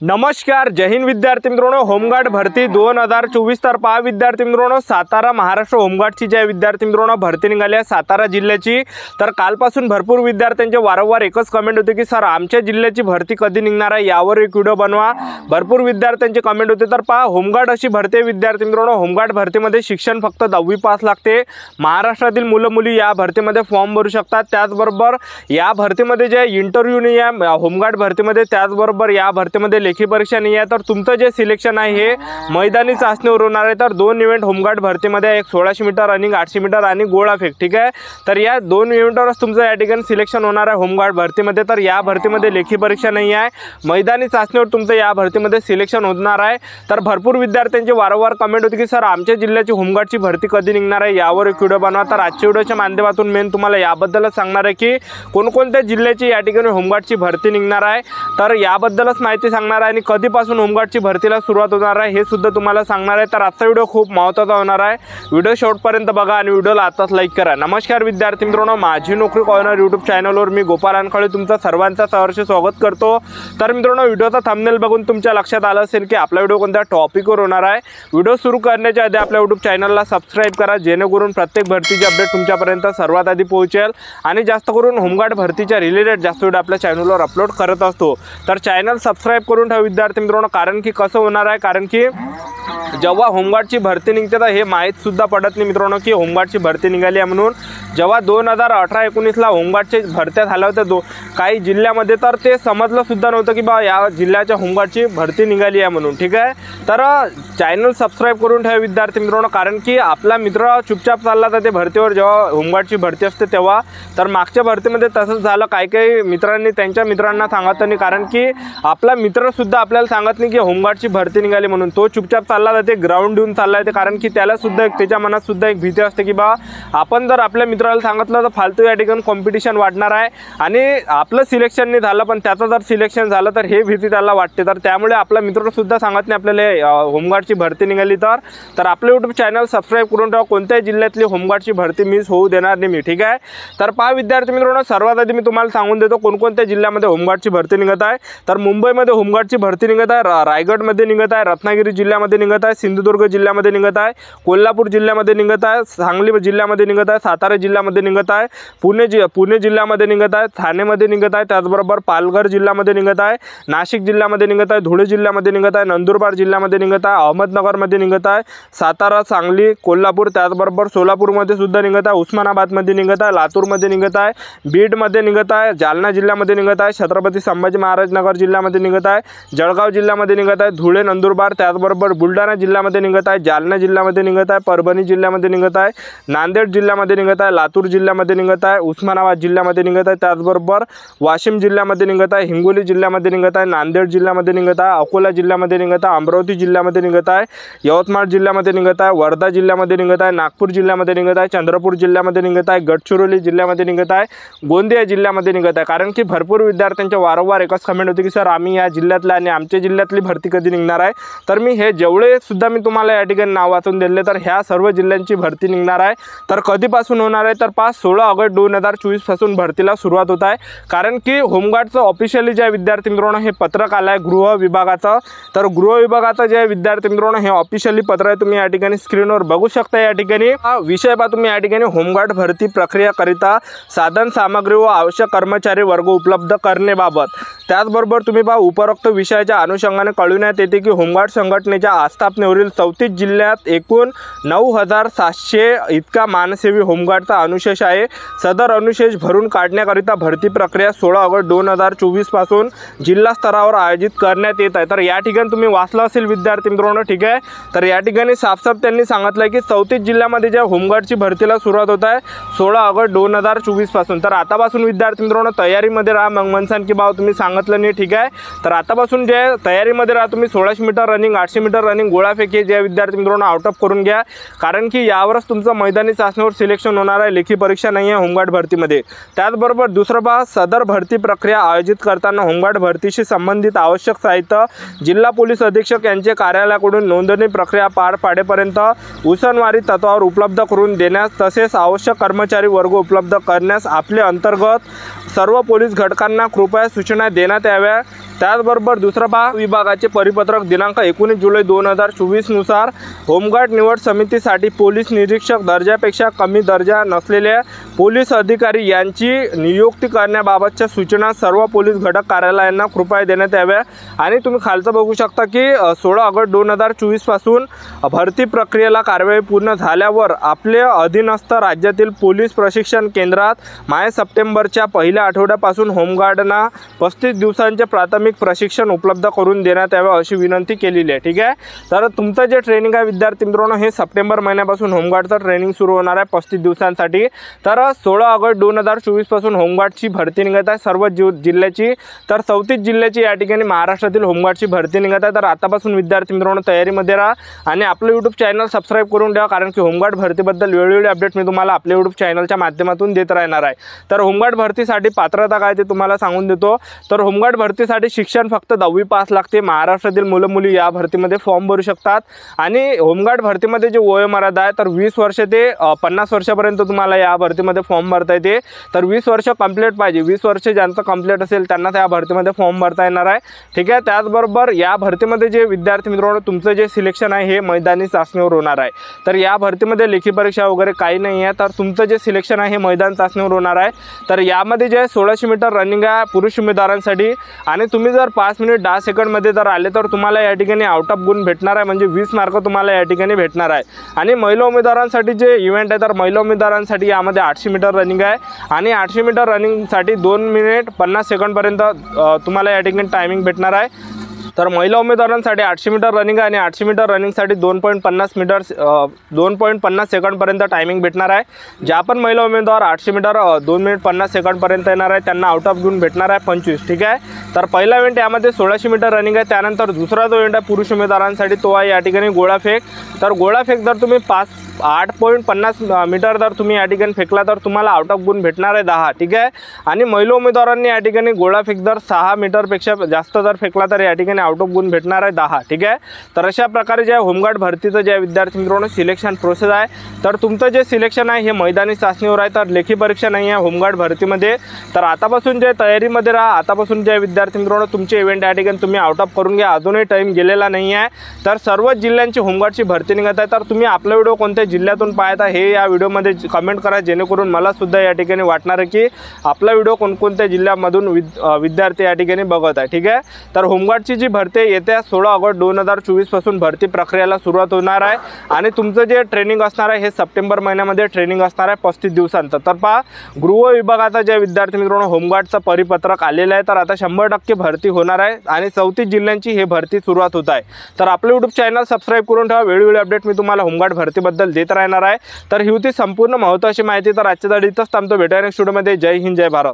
नमस्कार, जय हिंद विद्यार्थी मित्रांनो। होमगार्ड भरती 2024 तर पहा विद्यार्थी मित्रांनो, सातारा महाराष्ट्र होमगार्डची जे विद्यार्थी मित्रांनो भरती निघाली आहे सातारा जिल्ह्याची। तर कालपासून भरपूर विद्यार्थ्यांचे वारंवार एकच कमेंट होते की सर आमच्या जिल्ह्याची भरती कधी निघणार आहे, यावर एक व्हिडिओ बनवा। भरपूर विद्यार्थ्यांचे कमेंट होते। तर पहा होमगार्ड अशी भरती विद्यार्थी मित्रांनो, होमगार्ड भरतीमध्ये शिक्षण फक्त 10वी पास लागते। महाराष्ट्रातील मुलं मुली या भरतीमध्ये फॉर्म भरू शकतात। त्याचबरोबर या भरतीमध्ये जे इंटरव्ह्यू नाही आहे होमगार्ड भरतीमध्ये, त्याचबरोबर या भरतीमध्ये लेखी परीक्षा नाही आहे। तर तुमचं जे सिलेक्शन आहे हे मैदानी चाचणीवर होणार आहे। तर दोन इव्हेंट होमगार्ड भरतीमध्ये, एक 1600 मीटर रनिंग, 800 मीटर आणि गोळाफेक, ठीक आहे। तर या दोन इव्हेंटवरच तुमचं या ठिकाणी सिलेक्शन होणार आहे होमगार्ड भरतीमध्ये। तर या भरतीमध्ये लेखी परीक्षा नाही आहे, मैदानी चाचणीवर तुमचं या भरतीमध्ये सिलेक्शन होणार आहे। तर भरपूर विद्यार्थ्यांचे वारंवार कमेंट होते की सर आमच्या जिल्ह्याची होमगार्डची भरती कधी निघणार आहे, यावर एक व्हिडिओ बनवा। तर आजच्या व्हिडिओच्या माध्यमातून मेन तुम्हाला याबद्दलच सांगणार आहे की कोणकोणत्या जिल्ह्याची या ठिकाणी होमगार्डची भरती निघणार आहे। तर याबद्दलच माहिती सांगणार आहे आणि कधीपासून होमगार्डची भरतीला सुरुवात होणार आहे हे सुद्धा तुम्हाला सांगणार आहे। तर आजचा व्हिडिओ खूप महत्त्वाचा होणार आहे, व्हिडिओ शेवटपर्यंत बघा आणि व्हिडिओला आताच लाईक करा। नमस्कार विद्यार्थी मित्रांनो, माझी नोकरी कॉर्नर यूट्यूब चॅनलवर मी गोपाल अनखळे तुमचं सर्वांचं सहर्ष स्वागत करतो। तर मित्रांनो, व्हिडिओचा थंबनेल बघून तुमच्या लक्षात आलं असेल की आपला व्हिडिओ कोणत्या टॉपिकवर होणार आहे। व्हिडिओ सुरू करण्याच्या आधी आपल्या यूट्यूब चॅनलला सबस्क्राइब करा, जेणेकरून प्रत्येक भरतीची अपडेट तुमच्यापर्यंत सर्वात आधी पोहोचेल आणि जास्त करून होमगार्ड भरतीच्या रिलेटेड जास्त व्हिडिओ आपल्या चॅनलवर अपलोड करत असतो। तर चॅनल सबस्क्राइब करून ठेवा विद्यार्थी मित्रांनो, कारण की कसं होणार आहे, कारण की जेव्हा होमगार्डची भरती निघते तर हे माहीत सुद्धा पडत नाही मित्रांनो की होमगार्डची भरती निघाली आहे म्हणून। जेव्हा 2018-19ला होमगार्डची भरत्या झाल्या होत्या काही जिल्ह्यामध्ये, तर ते समजलं सुद्धा नव्हतं की बा या जिल्ह्याच्या होमगार्डची भरती निघाली आहे म्हणून, ठीक आहे। तर चॅनल सबस्क्राइब करून ठेवा विद्यार्थी मित्रांनो, कारण की आपला मित्र चुपचाप चालला तर ते भरतीवर जेव्हा होमगार्डची भरती असते तेव्हा। तर मागच्या भरतीमध्ये तसंच झालं, काही मित्रांनी त्यांच्या मित्रांना सांगत नाही, कारण की आपला मित्रसुद्धा आपल्याला सांगत नाही की होमगार्डची भरती निघाली म्हणून। तो चुपचाप चालला तर ते ग्राउंड देऊन चालला आहे, कारण की त्याला सुद्धा त्याच्या मनात सुद्धा एक भीती असते की बा आपण जर आपल्या मित्राला सांगितलं तर फालतू या ठिकाणी कॉम्पिटिशन वाढणार आहे आणि आपलं सिलेक्शन नाही झालं पण त्याचं जर सिलेक्शन झालं तर हे भीती त्याला वाटते। तर त्यामुळे आपला मित्रसुद्धा सांगत नाही आपल्याला होमगार्डची भरती निघाली तर आपलं यूट्यूब चॅनल सबस्क्राइब करून ठेवा, कोणत्याही जिल्ह्यातली होमगार्डची भरती मिस होऊ देणार नाही मी, ठीक आहे। तर पहा विद्यार्थी मित्रांनो, सर्वात आधी मी तुम्हाला सांगून देतो कोणकोणत्या जिल्ह्यामध्ये होमगार्डची भरती निघत आहे। तर मुंबईमध्ये होमगार्डची भरती निघत आहे, रायगडमध्ये निघत आहे, रत्नागिरी जिल्ह्यामध्ये निघत आहे, सिंधुदुर्ग जिल्ह्यामध्ये निघत आहे, कोल्हापूर जिल्ह्यामध्ये निघत आहे, सांगली जिल्ह्यामध्ये निघत आहे, सातारा जिल्ह्यामध्ये निघत आहे, पुणे जिल्ह्यामध्ये निघत आहे, ठाणेमध्ये निघत आहे, त्याचबरोबर पालघर जिल्ह्यामध्ये निघत आहे, नाशिक जिल्ह्यामध्ये निघत आहे, धुळे जिल्ह्यामध्ये निघत आहे, नंदुरबार जिल्ह्यामध्ये निघत आहे, अहमदनगरमध्ये निघत आहे, सातारा, सांगली, कोल्हापूर, त्याचबरोबर सोलापूरमध्ये सुद्धा निघत आहे, उस्मानाबादमध्ये निघत आहे, लातूरमध्ये निघत आहे, बीडमध्ये निघत आहे, जालना जिल्ह्यामध्ये निघत आहे, छत्रपती संभाजी महाराज नगर जिल्ह्यामध्ये निघत आहे, जळगाव जिल्ह्यामध्ये निघत आहे, धुळे, नंदुरबार, त्याचबरोबर बुलढाणा जिल्ह्यामध्ये निघत आहे, जालना जिल्ह्यामध्ये निघत आहे, परभणी जिल्ह्यामध्ये निघत आहे, नांदेड जिल्ह्यामध्ये निघत आहे, लातूर जिल्ह्यामध्ये निघत आहे, उस्मानाबाद जिल्ह्यामध्ये निघत आहे, त्याचबरोबर वाशिम जिल्ह्यामध्ये निघत आहे, हिंगोली जिल्ह्यामध्ये निघत आहे, नांदेड जिल्ह्यामध्ये निघत आहे, अकोला जिल्ह्यामध्ये निघत आहे, अमरावती जिल्ह्यामध्ये निघत आहे, यवतमाळ जिल्ह्यामध्ये निघत आहे, वर्धा जिल्ह्यामध्ये निघत आहे, नागपूर जिल्ह्यामध्ये निघत आहे, चंद्रपूर जिल्ह्यामध्ये निघत आहे, गडचिरोली जिल्ह्यामध्ये निघत आहे, गोंदिया जिल्ह्यामध्ये निघत आहे। कारण की भरपूर विद्यार्थ्यांच्या वारंवार एकच कमेंट होती की सर आम्ही या जिल्ह्यातल्या आणि आमच्या जिल्ह्यातली भरती कधी निघणार आहे। तर मी हे जेवढे सुद्धा मी तुम्हाला या ठिकाणी नाव वाचून दिले तर ह्या सर्व जिल्ह्यांची भरती निघणार आहे। तर कधीपासून होणार आहे, तर 16 ऑगस्ट 2024 पासून भरतीला सुरुवात होत आहे। कारण की होमगार्डचं ऑफिशियली जे विद्यार्थी मित्रांनो हे पत्रक आलं आहे गृह विभागाचं। तर गृह विभागाचं जे विद्यार्थी मित्रांनो हे ऑफिशियली पत्र आहे, तुम्ही या ठिकाणी स्क्रीनवर बघू शकता। या ठिकाणी हा विषय पहा तुम्ही, या ठिकाणी होमगार्ड भरती प्रक्रियाकरिता साधन सामग्री व आवश्यक कर्मचारी वर्ग उपलब्ध करण्याबाबत। त्याचबरोबर तुम्ही पहा उपरोक्त विषयाच्या अनुषंगाने कळविण्यात येते की होमगार्ड संघटनेच्या आस्थापनेवरील 34 जिल्ह्यात एकूण 9700 इतका मानसेवी होमगार्डचा अनुशेष आहे। सदर अनुशेष भरून काढण्याकरिता भरती प्रक्रिया 16 ऑगस्ट 2024 पासून जिल्हा स्तरावर आयोजित करण्यात येत आहे। तर या ठिकाणी तुम्ही वाचलं असेल विद्यार्थी मित्रांनो, ठीक आहे। तर या ठिकाणी साफ त्यांनी सांगितलं की 34 जिल्ह्यामध्ये ज्या होमगार्डची भरतीला सुरुवात होत आहे 16 ऑगस्ट 2024 पासून। तर आतापासून विद्यार्थी मित्रांनो तयारीमध्ये राहा, मग म्हणसान की भाऊ तुम्ही सांगितलं नाही, ठीक आहे। तर आतापासून जे तयारीमध्ये राहा तुम्ही, 1600 मीटर रनिंग, 800 मीटर रनिंग, गोळाफेक हे जे विद्यार्थी मित्रांनो आउट ऑफ करून घ्या, कारण की यावरच तुमचं मैदानी चाचणीवर सिलेक्शन होणार आहे, लेखी परीक्षा नाही आहे होमगार्ड भरतीमध्ये। त्याचबरोबर दुसरं पहा, सदर भरती प्रक्रिया आयोजित करताना होमगार्ड भरतीशी संबंधित आवश्यक साहित्य जिल्हा पोलीस अधीक्षक यांचे कार्यालयाकडून नोंदणी प्रक्रिया पार पाडेपर्यंत उसनवारी तत्वावर उपलब्ध करून देण्यास तसेच आवश्यक कर्मचारी वर्ग उपलब्ध करण्यास आपले अंतर्गत सर्व पोलीस घटकांना कृपया सूचना देण्यात याव्या। त्याचबरोबर दुसरा पहा, विभागाचे परिपत्रक दिनांक 19 जुलै 2024 नुसार होमगार्ड निवड समितीसाठी पोलीस निरीक्षक दर्जापेक्षा कमी दर्जा नसलेल्या पोलीस अधिकारी यांची नियुक्ती करण्याबाबतच्या सूचना सर्व पोलीस घटक कार्यालयांना कृपया देण्यात याव्या। आणि तुम्ही खालचं बघू शकता की 16 ऑगस्ट 2024 पासून भरती प्रक्रियेला कार्यवाही पूर्ण झाल्यावर आपल्या अधीनस्थ राज्यातील पोलीस प्रशिक्षण केंद्रात माहे सप्टेंबरच्या पहिल्या आठवड्यापासून होमगार्डना 35 दिवसांचे प्राथमिक प्रशिक्षण उपलब्ध करून देण्यात यावे अशी विनंती केलेली आहे। ठीक आहे, तर तुमचं जे ट्रेनिंग आहे विद्यार्थी मित्रांनो हे सप्टेंबर महिन्यापासून होमगार्डचं ट्रेनिंग सुरू होणार आहे 35 दिवसांसाठी। तर 16 ऑगस्ट 2024 पासून होमगार्डची भरती निघत आहे सर्व जिल्ह्याची, तर 34 जिल्ह्याची या ठिकाणी महाराष्ट्रातील होमगार्डची भरती निघत आहे। तर आतापासून विद्यार्थी मित्रांनो तयारीमध्ये राहा आणि आपलं यूट्यूब चॅनल सबस्क्राईब करून ठेवा, कारण की होमगार्ड भरतीबद्दल वेळोवेळी अपडेट मी तुम्हाला आपल्या यूट्यूब चॅनलच्या माध्यमातून देत राहणार आहे। तर होमगार्ड भरतीसाठी पात्रता काय ते तुम्हाला सांगून देतो। तर होमगार्ड भरतीसाठी शिक्षण फक्त 10वी पास लागते। महाराष्ट्रातील मुलं मुली या भरतीमध्ये फॉर्म भरू शकतात आणि होमगार्ड भरतीमध्ये जे वयोमर्यादा आहे तर 20 वर्ष ते 50 वर्षापर्यंत तुम्हाला या भरतीमध्ये फॉर्म भरता येते। तर 20 वर्ष कंप्लीट पाहिजे, 20 वर्ष ज्यांचं कंप्लीट असेल त्यांना त्या भरतीमध्ये फॉर्म भरता येणार आहे। ठीक आहे, त्याचबरोबर या भरतीमध्ये जे विद्यार्थी मित्रांनो तुमचं जे सिलेक्शन आहे हे मैदानी चाचणीवर होणार आहे। तर या भरतीमध्ये लेखी परीक्षा वगैरे काही नाही आहे, तर तुमचं जे सिलेक्शन आहे हे मैदानी चाचणीवर होणार आहे। तर यामध्ये जे 1600 मीटर रनिंग आहे पुरुष उमेदवारांसाठी, आणि तुम्ही जर 5 मिनिट 10 सेकंडमध्ये जर आले तर तुम्हाला या ठिकाणी आउट ऑफ गुण भेटणार आहे, म्हणजे 20 मार्क तुम्हाला या ठिकाणी भेटणार आहे। आणि महिला उमेदवारांसाठी जे इव्हेंट आहे तर महिला उमेदवारांसाठी यामध्ये 800 मीटर रनिंग आहे आणि 800 मीटर रनिंगसाठी 2 मिनिट 50 सेकंडपर्यंत तुम्हाला या ठिकाणी टायमिंग भेटणार आहे। तर महिला उमेदवारांसाठी 800 मीटर रनिंग आणि 800 मीटर रनिंगसाठी 2.50 सेकंडपर्यंत टायमिंग भेटणार आहे। ज्या पण महिला उमेदवार 800 मीटर 2 मिनिट 50 सेकंडपर्यंत येणार आहे त्यांना आउट ऑफ गुण भेटणार आहे 25। ठीक आहे, तर पहिला इव्हेंट यामध्ये 1600 मीटर रनिंग आहे। त्यानंतर दुसरा जो इव्हेंट आहे पुरुष उमेदवारांसाठी तो आहे या ठिकाणी गोळाफेक। तर गोळाफेक जर तुम्ही 8.50 मीटर जर तुम्ही या ठिकाणी फेकला तर तुम्हाला आउट ऑफ गुण भेटणार आहे 10। ठीक आहे, आणि महिला उमेदवारांनी या ठिकाणी गोळाफेक जर 6 मीटरपेक्षा जास्त जर फेकला तर या ठिकाणी आउट ऑफ गुण भेटणार आहे 10। ठीक आहे, तर अशा प्रकारे जे होमगार्ड भरतीचं जे विद्यार्थी मित्रांनो सिलेक्शन प्रोसेस आहे, तर तुमचं जे सिलेक्शन आहे हे मैदानी चाचणीवर आहे, तर लेखी परीक्षा नाही आहे होमगार्ड भरतीमध्ये। तर आतापासून जे तयारीमध्ये राहा, आतापासून जे विद्यार्थी मित्रांनो तुमचे इव्हेंट या ठिकाणी तुम्ही आउट ऑफ करून घ्या, अजूनही टाईम गेलेला नाही आहे। तर सर्व जिल्ह्यांची होमगार्डची भरती निघत आहे। तर तुम्ही आपला व्हिडिओ कोणत्या जिल्ह्यातून पाहता हे या व्हिडिओमध्ये कमेंट करा, जेणेकरून मला सुद्धा या ठिकाणी वाटणार आहे की आपला व्हिडिओ कोणकोणत्या जिल्ह्यामधून विद्यार्थी या ठिकाणी बघत आहे। ठीक आहे, तर होमगार्डची जी भरती येत्या 16 ऑगस्ट 2024 पासून भरती प्रक्रियेला सुरुवात होणार आहे आणि तुमचं जे ट्रेनिंग असणार आहे हे सप्टेंबर महिन्यामध्ये ट्रेनिंग असणार आहे 35 दिवसांचं। तर पहा, गृह विभागाचा जे विद्यार्थी मित्रांनो होमगार्डचं परिपत्रक आलेलं आहे, तर आता 100% भरती होणार आहे आणि 34 जिल्ह्यांची हे भरती सुरुवात होत आहे। तर आपलं यूट्यूब चॅनल सबस्क्राईब करून ठेवा, वेळोवेळी अपडेट मी तुम्हाला होमगार्ड भरतीबद्दल देत राहणार आहे। तर ही होती संपूर्ण महत्त्वाची माहिती। तर आजच्या इथंच थांबतो, भेटूया नेक्स्ट व्हिडिओमध्ये। जय हिंद, जय भारत।